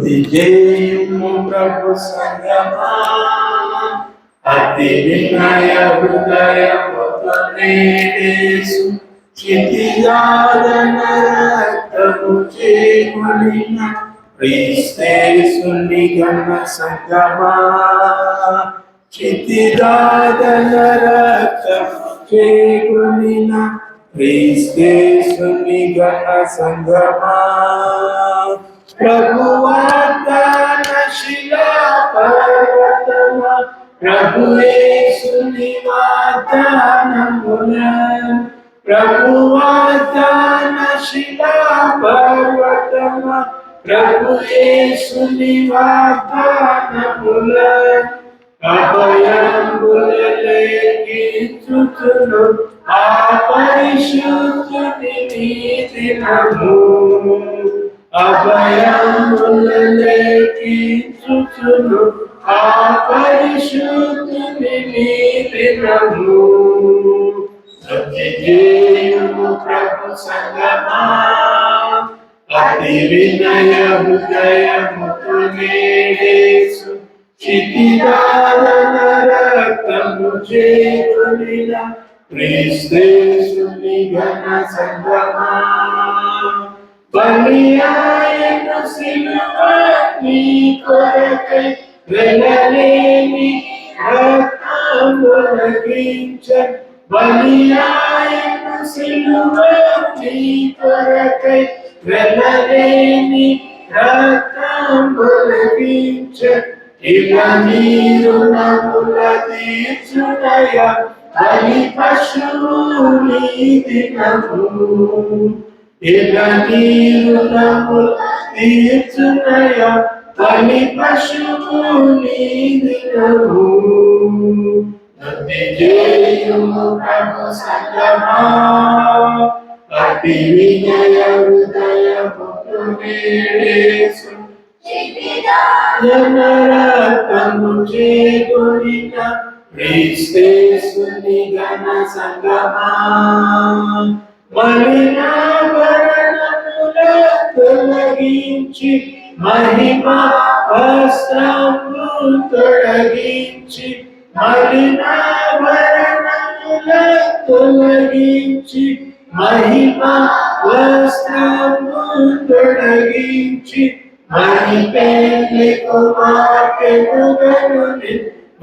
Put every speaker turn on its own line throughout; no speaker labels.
స్తుతి చేయుము ప్రభు సంగమా, అతి వినయ హృదయముతో నేడేసు క్షితిజాదన రక్తము చేకొనిన క్రీస్తేసుని ఘన సంగమా, క్షితిజాదన రక్తము చేకొనిన క్రీస్తేసుని ఘన సంగమా, ప్రభువాగ్దాన శిలా పర్వతమా, ప్రభు యేసుని వాగ్దానములను, ప్రభువాగ్దాన శిలా పర్వతమా, ప్రభు యేసుని వాగ్దానములను అభయంబులలేకించుచును ఆ పరిశుద్ధుని దినము, అభయంబులలేకించుచును ఆ పరిశుద్ధుని దినము. స్తుతి చేయుము ప్రభు సంగమా, అతి వినయ హృదయముతో నేడేసు క్షితిజాదన రక్తము చేకొనిన క్రీస్తేసుని ఘన సంగమా, బలియాయను సిలువ నీ కొరకై వెలలేని రక్తములకించెను, బలియాయను సిలువ నీ కొరకై వెలలేని రక్తములకించెను, ఇక నీరు నముల తీర్చునయ బలి పశువుని దినము, ఇక నీరు నముల తీర్చునయ బలి పశువుని దినము. స్తుతి చేయుము ప్రభు సంగమా, అతి వినయ హృదయముతో నేడేసు రక్తము చేకొనిన క్రీస్తేసుని ఘన సంగమా, మలినాభరణముల తొలగించి మహిమా వస్త్రము తొలగించి, మలినాభరణముల తొలగించి మహిమా వస్త్రము తొలగించి, మహిపెల్లి కుమార్తెను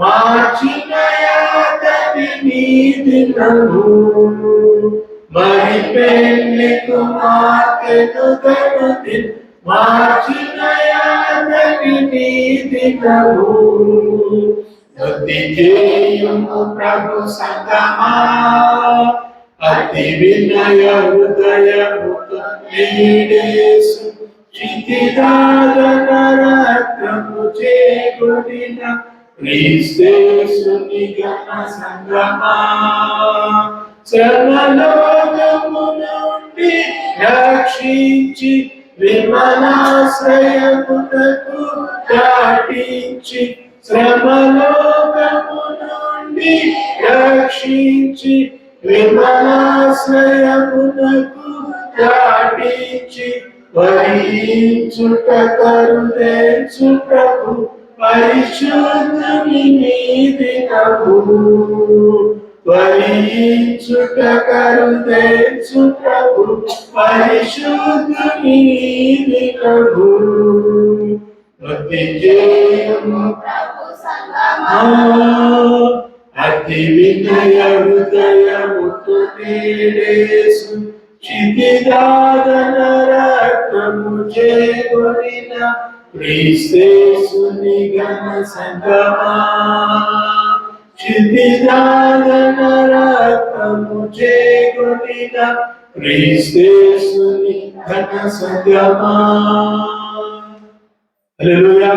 మార్చిన యాతని నీ దినము, మహిపెల్లి కుమార్తెను మార్చిన యాతని నీ దినము. స్తుతి చేయుము ప్రభు సంగమా, అతి వినయ హృదయముతో నేడేసు క్షితిజాదన రక్తము చేకొనిన క్రీస్తేసుని ఘన సంగమా, శ్రమలోకము నుండి రక్షించి విమలాశ్రయమునకు దాటించి, శ్రమలోకము నుండి రక్షించి విమలాశ్రయమునకు దాటించి, వరించుట కరుణించు ప్రభు పరిశుద్ధుని దినము, వరించుట కరుణించు ప్రభు పరిశుద్ధుని దినము. స్తుతి చేయుము ప్రభు సంగమా, అతి వినయ హృదయముతో నేడేసు క్షితిజాదన రక్తము చేకొనిన క్రీస్తేసుని ఘన సంగమా, క్షితిజాదన రక్తము చేకొనిన క్రీస్తేసుని ఘన సంగమా. హల్లెలూయా.